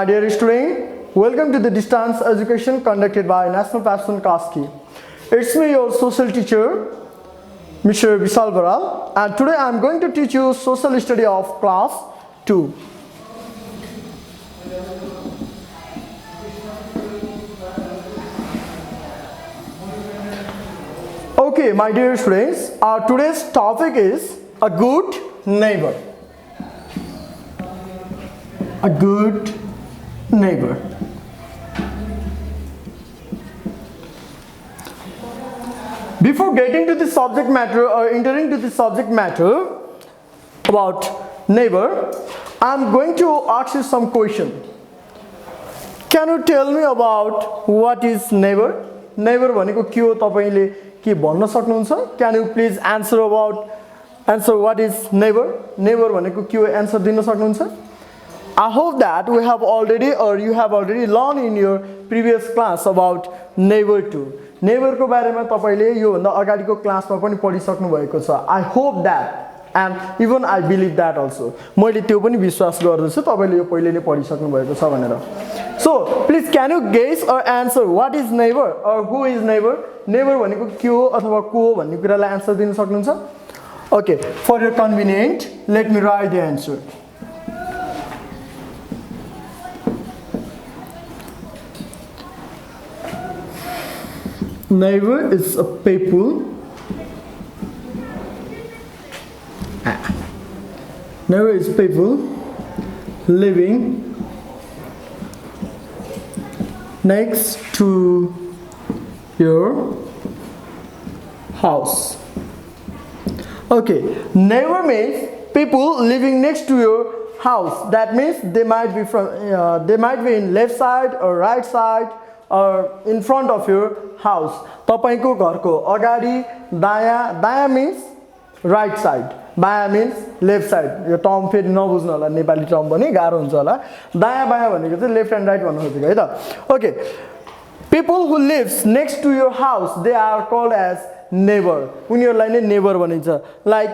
My dear student, welcome to the distance education conducted by NPABSAN Kaski. It's me, your social teacher, Mr. Vishal Baral, and today I am going to teach you social study of class 2. Okay, my dear students, our today's topic is a good neighbor. A good neighbor. Before getting to the subject matter or entering to the subject matter about neighbor, I am going to ask you some question. Can you tell me about what is neighbor? Neighbor भनेको के हो तपाईले के भन्न सक्नुहुन्छ? Can you please answer what is neighbor? Neighbor भनेको के हो answer दिन सक्नुहुन्छ? I hope that you have already learned in your previous class about neighbor too. Neighbor को बारेमा तपाईले यो भन्दा अगाडिको क्लासमा पनि पढिसक्नु भएको छ. I hope that and even I believe that also. मैले त्यो पनि विश्वास गर्दछु तपाईले यो पहिले नै पढिसक्नु भएको छ भनेर. So, please can you guess or answer what is neighbor or who is neighbor? Neighbor भनेको के हो अथवा को हो भन्ने कुरालाई आन्सर दिन सक्नुहुन्छ? Okay, for your convenient, let me write the answer. Neighbor is a people. Neighbor is people living next to your house. Okay, neighbor means people living next to your house. That means they might be in left side or right side or in front of your house. तपाईको घरको अगाडि दायाँ means right side, बायाँ means left side. यो term फेरि नबुझ्नु होला, Nepali term पनि गाह्रो हुन्छ होला. दायाँ बायाँ भनेको चाहिँ left and right भन्नु खोजेको है त. Okay, people who lives next to your house, they are called as neighbor. उनीहरुलाई नै neighbor भनिन्छ. Like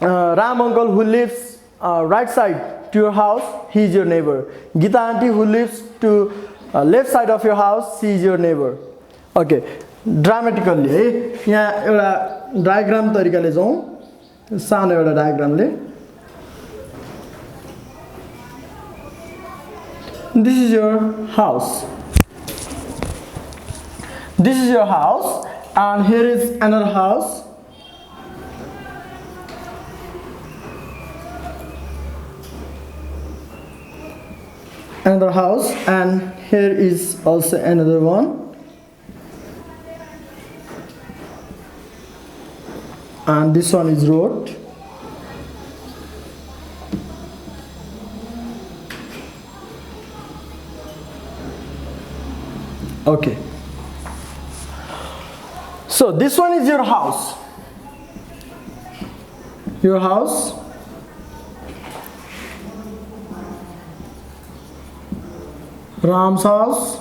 Ram uncle who lives right side to your house, he is your neighbor. Gita auntie who lives to left side of your house, she is your neighbor. Okay, dramatically है यहाँ एउटा diagram तरिकाले जाउँ. सानो एउटा डायग्रामले. This is your house. This is your house and here is another house. Another house and here is also another one. And this one is road. Okay. So this one is your house. Your house. Ram's house.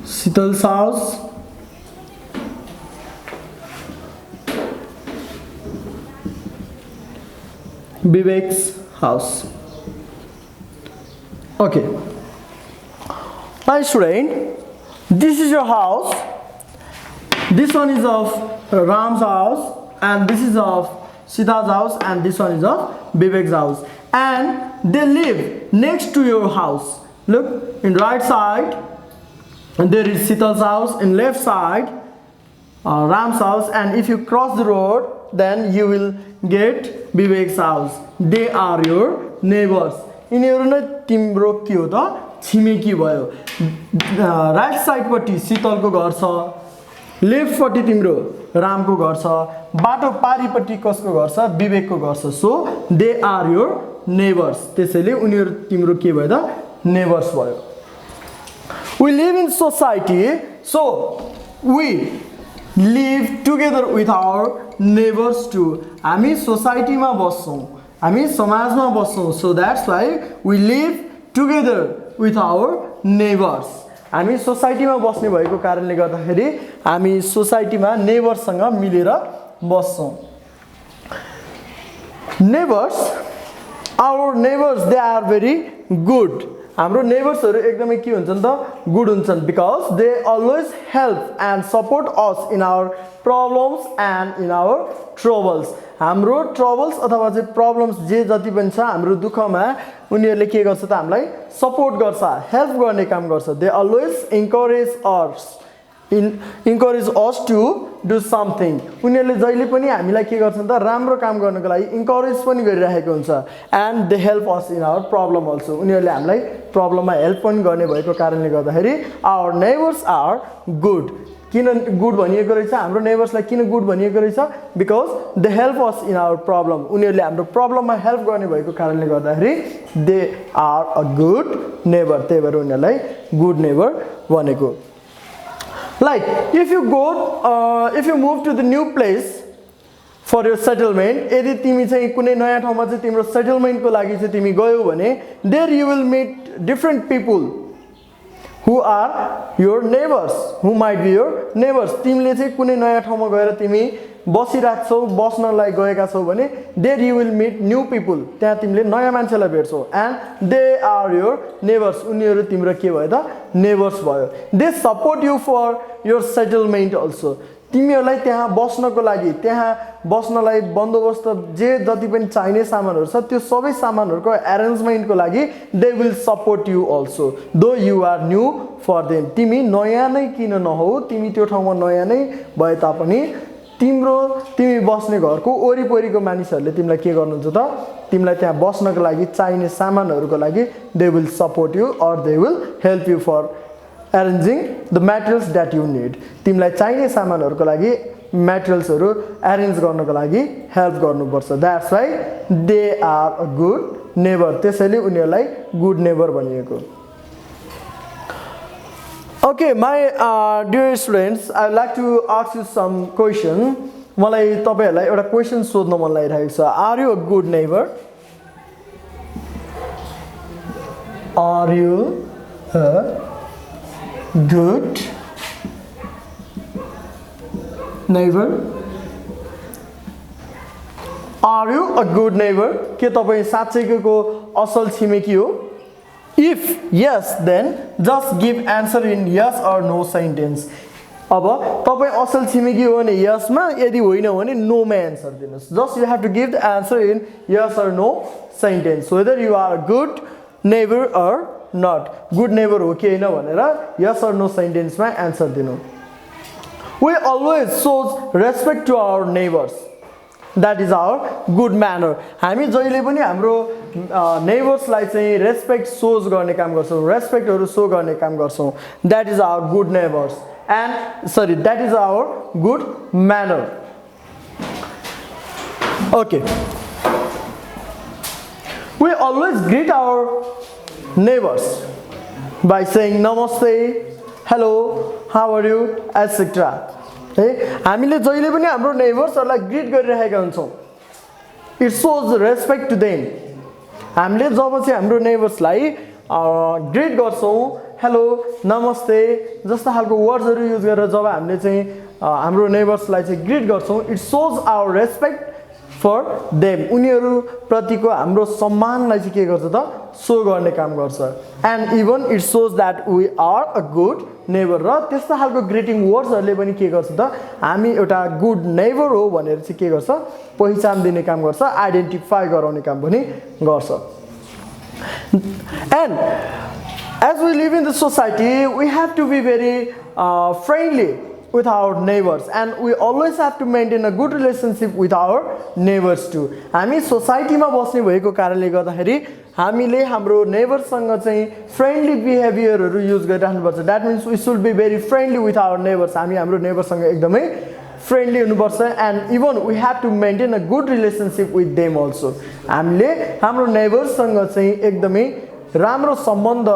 Sital's house. Vivek's house. Okay. My student, this is your house. This one is of Ram's house and this is of Sita's house and this one is of Vivek's house. And they live next to your house. Look, in right side and there is Sita's house, in left side Ram's house, and if you cross the road then you will get Vivek's house. They are your neighbors. यिनीहरु नै तिम्रो के हो त छिमेकी भयो. Right side पट्टि शीतलको घर छ, left पट्टि तिम्रो रामको घर छ, बाटो पारीपट्टि कसको घर छ? विवेकको घर छ. सो दे आर योर नेबर्स. त्यसैले उनीहरु तिम्रो के भयो त नेबर्स भयो. We live in society, so we live together with our neighbors too. हामी सोसाइटीमा बस्छौं, हामी समाजमा बस्छौं. So that's why we live together with our neighbors. हामी सोसाइटीमा बस्ने भएको कारणले गर्दाखेरि हामी सोसाइटीमा नेबरसँग मिलेर बस्छौं. Neighbors our neighbors, they are very good. हाम्रो नेबर्सहरु एकदमै के हुन्छन् त गुड हुन्छन् because they always help and support us in our problems and in our troubles. हाम्रो ट्रबल्स अथवा चाहिँ प्रब्लम्स जे जति पनि छ हाम्रो दुःखमा उनीहरुले के गर्छ त हामीलाई सपोर्ट गर्छ, हेल्प गर्ने काम गर्छ. They always encourage us to do something. उनीहरुले जहिले पनि हामीलाई के गर्छन् त राम्रो काम गर्नको लागि इन्करेज पनि गरिरहेको हुन्छ. And they help us in our problem also. उनीहरुले हामीलाई प्रब्लममा हेल्प पनि गर्ने भएको कारणले गर्दाखेरि our neighbors are good. किन गुड भनिएको रहेछ हाम्रो नेबर्सलाई किन गुड भनिएको रहेछ because they help us in our problem. उनीहरुले हाम्रो प्रब्लममा हेल्प गर्ने भएको कारणले गर्दाखेरि they are a good neighbor. त्यही भएर उनीहरुलाई गुड नेबर भनेको. Like if you move to the new place for your settlement, यदि तिमी चाहिँ कुनै नयाँ ठाउँमा चाहिँ तिम्रो सेटलमेन्ट को लागि चाहिँ तिमी गयौ भने there you will meet different people who are your neighbors, who might be your neighbors. तिमीले चाहिँ कुनै नयाँ ठाउँमा गएर तिमी बसिराख्छौ, बस्नलाई गएका छौ भने there you will meet new people. त्यहाँ तिमीले नयाँ मान्छेलाई भेट्छौ and they are your neighbors. उनीहरु तिम्रो के भयो त neighbors भयो. They support you for your settlement also. तिमीहरुलाई त्यहाँ बस्नको लागि त्यहाँ बस्नलाई बन्दोबस्त जे जति पनि चाहिने सामानहरु छ त्यो सबै सामानहरुको अरेन्जमेन्टको लागि they will support you also though you are new for them. तिमी नयाँ नै किन नहौ, तिमी त्यो ठाउँमा नयाँ नै भए तापनि तिमी बस्ने घरको वरिपरिको मानिसहरुले तिमीलाई के गर्नुहुन्छ त तिमीलाई त्यहाँ बस्नको लागि चाहिने सामानहरुको लागि they will support you or they will help you for arranging the materials that you need. तिमीलाई चाहिने सामानहरुको लागि materialsहरु arrange गर्नको लागि help गर्नुपर्छ. That's why they are a good neighbor. त्यसैले उनीहरुलाई good neighbor भनिएको. Okay, my dear students, I would like to ask you some question. मलाई तपाईहरुलाई एउटा क्वेशन सोध्न मन लागिरहेको छ. Are you a good neighbor? Are you a good neighbor? Are you a good neighbor? के तपाई साच्चैको असल छिमेकी हो? If yes, then just give answer in yes or no sentence. अब तपाई असल छिमेकी हो भने yes मा, यदि होइन भने no मा answer दिनुस्. Just you have to give the answer in yes or no sentence. Whether you are a good neighbor or not. Good neighbor हो कि हैन भनेर yes or no sentence मा आन्सर दिनु. We always show respect to our neighbors. That is our good manner. हामी जहिले पनि हाम्रो नेबर्सलाई चाहिँ रेस्पेक्ट सोज गर्ने काम गर्छौं, रेस्पेक्टहरु शो गर्ने काम गर्छौं. That is our good neighbors. That is our good manner. Okay. We always greet our neighbors by saying namaste, hello, how are you, etc. हामीले जहिले पनि हाम्रो नेबर्सहरुलाई ग्रीट गरिरहेका हुन्छौं. It shows respect to them. हामीले जब चाहिँ हाम्रो नेबर्सलाई ग्रीट गर्छौं, हेलो, नमस्ते जस्ता खालको वर्ड्सहरु युज गरेर जब हामीले चाहिँ हाम्रो नेबर्सलाई चाहिँ ग्रीट गर्छौं, it shows our respect for them. उनीहरु प्रतिको हाम्रो सम्मानलाई चाहिँ के गर्छ त शो गर्ने काम गर्छ. And even it shows that we are a good neighbor. र त्यस्ता खालको ग्रीटिङ वर्ड्सहरुले पनि के गर्छ त हामी एउटा गुड नेबर हो भनेर चाहिँ के गर्छ पहिचान दिने काम गर्छ, आइडेन्टिफाई गराउने काम पनि गर्छ. And as we live in the society, we have to be very friendly with our neighbors, and we always have to maintain a good relationship with our neighbors too. हामी सोसाइटीमा बस्ने भएको कारणले गर्दाखेरि हामीले हाम्रो नेबरसँग चाहिँ फ्रेन्डली बिहेभियरहरु युज गरिराख्नुपर्छ. That means we should be very friendly with our neighbors. हामी हाम्रो नेबरसँग एकदमै फ्रेन्डली हुनुपर्छ. And even we have to maintain a good relationship with them also. हामीले हाम्रो नेबरसँग चाहिँ एकदमै राम्रो सम्बन्ध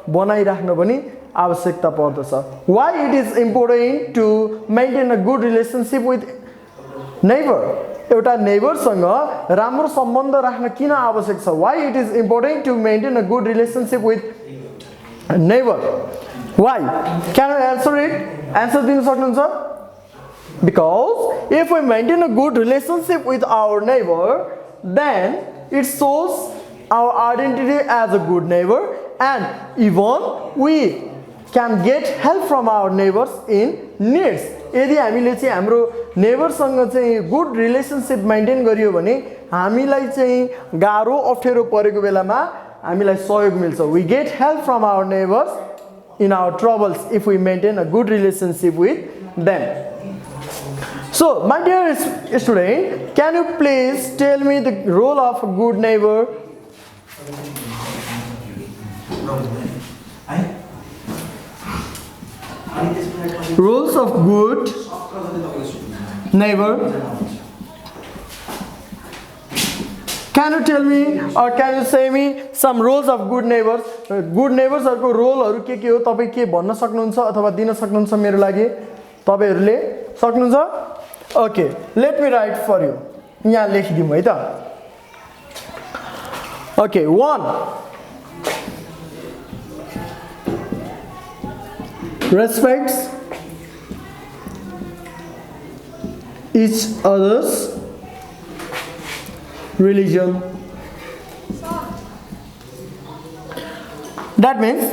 बनाइराख्न पनि आवश्यकता पर्दछ. Why it is important to maintain a good relationship with neighbor? एउटा नेबरसँग राम्रो सम्बन्ध राख्न किन आवश्यक छ? Why it is important to maintain a good relationship with neighbor? Why? Can I answer it? Answer दिन सक्नुहुन्छ? Because if we maintain a good relationship with our neighbor, then it shows our identity as a good neighbor, and even we can get help from our neighbors in needs. यदि हामीले चाहिँ हाम्रो नेबरसँग चाहिँ good relationship maintain गरियो भने हामीलाई चाहिँ गाह्रो अप्ठ्यारो परेको बेलामा हामीलाई सहयोग मिल्छ. We get help from our neighbors in our troubles if we maintain a good relationship with them. So, my dear student, can you please tell me the role of a good neighbor? Rules of good neighbor. Can you tell me or can you say me some roles of good neighbors? Good neighbors को रोलहरु के हो तपाई के भन्न सक्नुहुन्छ अथवा दिन सक्नुहुन्छ मेरो लागि तपाईहरुले सक्नुहुन्छ? Okay, let me write for you. यहाँ लेखिदिउँ है त. Okay, 1. Respects each other's religion. That means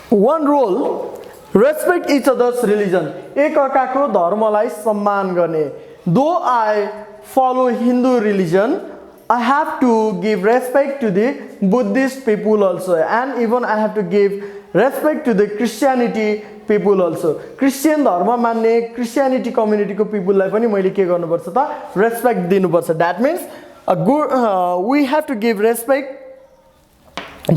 one rule, respect each other's religion. एक अर्काको धर्मलाई सम्मान गर्ने. Though I follow Hindu religion, I have to give respect to the Buddhist people also, and even I have to give respect to the Christianity people also. Christian धर्म मान्ने Christianity community को people लाई पनि मैले के गर्नुपर्छ त respect दिनुपर्छ. That means a good we have to give respect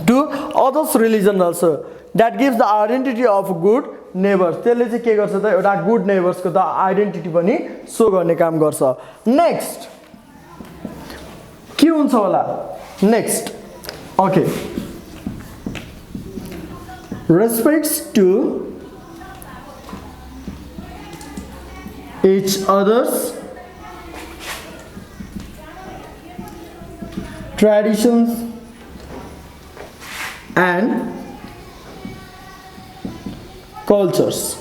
to others religion also. That gives the identity of good neighbors. त्यसले चाहिँ के गर्छ त एउटा good neighbors को त identity पनि show गर्ने काम गर्छ. Next के हुन्छ होला? Next, okay, respects to each other's traditions and cultures.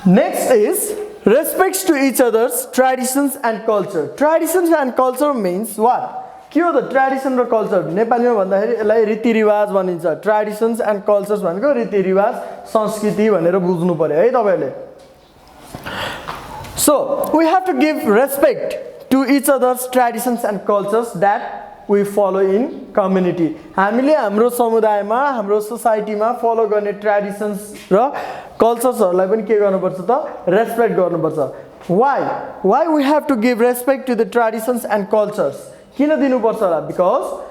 Next is respects to each other's traditions and culture. Traditions and culture means what? के हो त ट्रेडिसन र कल्चर? नेपालीमा भन्दाखेरि यसलाई रीतिरिवाज भनिन्छ. ट्रेडिशन्स एन्ड कल्चर्स भनेको रीतिरिवाज संस्कृति भनेर बुझ्नु पर्यो है तपाईहरुले. So we have to give respect to each other's traditions and cultures that we follow in community. हामीले हाम्रो समुदायमा हाम्रो सोसाइटीमा फलो गर्ने ट्रेडिशन्स र कल्चर्सहरुलाई पनि के गर्नुपर्छ त रेस्पेक्ट गर्नुपर्छ. Why we have to give respect to the traditions and cultures? किन दिनुपर्छ होला? Because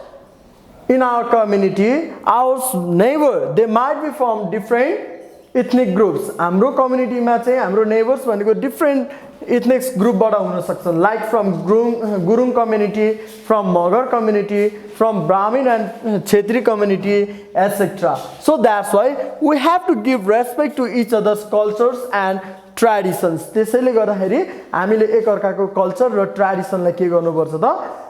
in our community, our neighbor, they might be from different ethnic groups. हाम्रो कम्युनिटीमा चाहिँ हाम्रो नेबर्स भनेको डिफरेंट ethnic group बाट हुन सक्छन्. Like from Gurung community, from Magar community, from Brahmin and Kshetri community, etc. So that's why we have to give respect to each other's cultures and traditions. त्यसैले गर्दाखेरि हामीले एक अर्काको culture र ट्रेडिसनलाई के गर्नुपर्छ त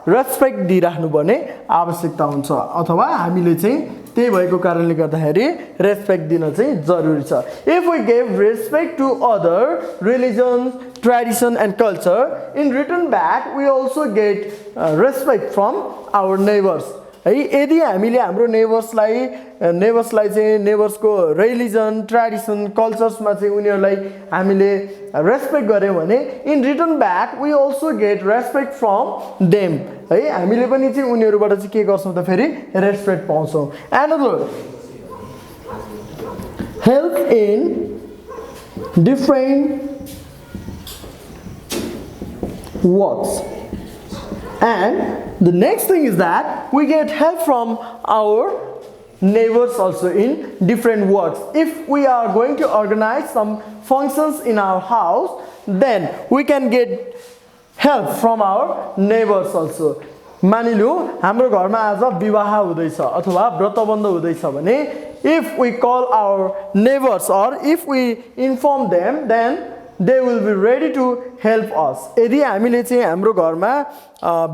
रेस्पेक्ट दिइराख्नु पर्ने आवश्यकता हुन्छ अथवा हामीले चाहिँ त्यही भएको कारणले गर्दाखेरि रेस्पेक्ट दिन चाहिँ जरुरी छ. If we give respect to other religions, tradition and culture, in return back we also get respect from our neighbors. है यदि हामीले हाम्रो नेबर्सलाई चाहिँ नेबर्सको रिलिजन ट्रेडिसन कल्चर्समा चाहिँ उनीहरुलाई हामीले रेस्पेक्ट गर्यौं भने in return back we also get respect from them. है हामीले पनि चाहिँ उनीहरुबाट चाहिँ के गर्छौं त फेरि रेस्पेक्ट पाउँछौं. Another help in different works. And the next thing is that we get help from our neighbors also in different works. If we are going to organize some functions in our house, then we can get help from our neighbors also. मानिलिउ हाम्रो घरमा आज विवाह हुँदैछ अथवा व्रतबन्ध हुँदैछ भने if we call our neighbors or if we inform them, then they will be ready to help us. यदि हामीले चाहिँ हाम्रो घरमा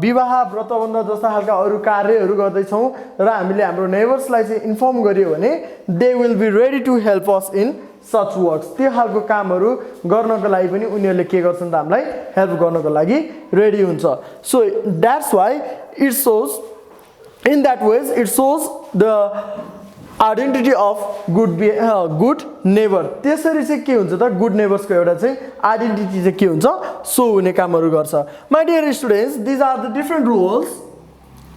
विवाह व्रतबन्ध जस्ता खालका अरु कार्यहरू गर्दै छौं र हामीले हाम्रो नेबर्सलाई चाहिँ इन्फर्म गरियो भने they will be ready to help us in such works. त्यो खालको कामहरू गर्नको लागि पनि उनीहरुले के गर्छन् त हामीलाई हेल्प गर्नको लागि रेडी हुन्छ. So that's why it shows in that ways it shows the identity of good neighbor. त्यसरी चाहिँ के हुन्छ त गुड नेबर्स को एउटा चाहिँ आइडेन्टिटी चाहिँ के हुन्छ सो हुने कामहरू गर्छ. My dear students, these are the different roles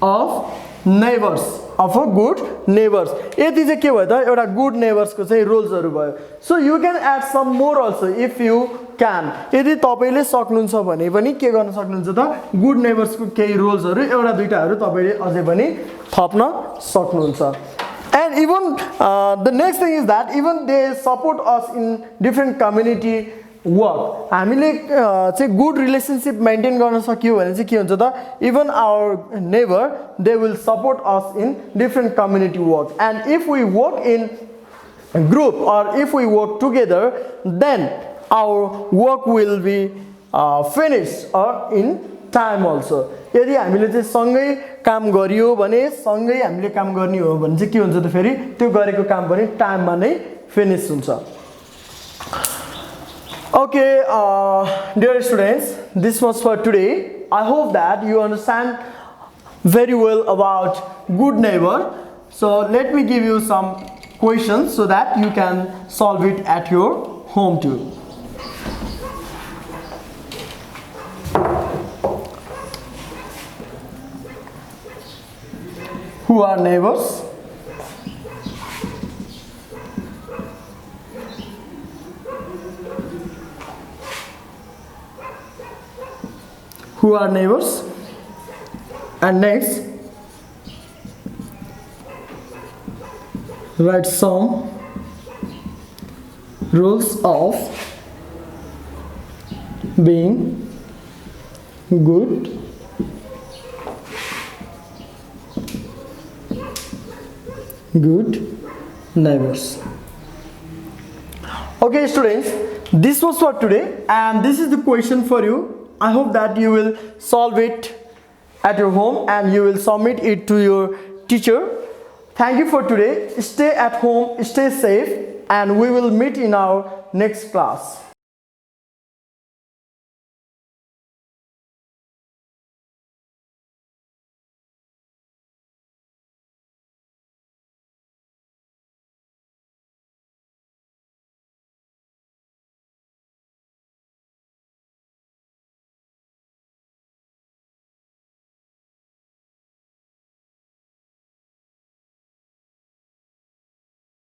of neighbors, of a good neighbors. यति चाहिँ के भयो त एउटा गुड नेबर्स को चाहिँ रोल्सहरू भयो. So you can add some more also if you can. यदि तपाईले सक्नुहुन्छ भने पनि के गर्न सक्नुहुन्छ त गुड नेबर्स को केही रोल्सहरू एउटा दुईटाहरू तपाईले अझै पनि थप्न सक्नुहुन्छ. And even the next thing is that even they support us in different community work. हामीले चाहिँ good relationship maintain गर्न सक्यौ भने चाहिँ के हुन्छ त even our neighbor they will support us in different community work. And if we work in a group or if we work together, then our work will be finished or in time also. यदि हामीले चाहिँ सँगै काम गरियो भने सँगै हामीले काम गर्ने हो भने चाहिँ के हुन्छ त फेरि त्यो गरेको काम पनि टाइममा नै फिनिश हुन्छ. Okay, dear students, this was for today. I hope that you understand very well about good neighbor. So let me give you some questions so that you can solve it at your home too. Who are neighbors? Who are neighbors? And next, write some rules of being good neighbors. Okay students, this was for today and this is the question for you. I hope that you will solve it at your home and you will submit it to your teacher. Thank you for today. Stay at home, stay safe, and we will meet in our next class.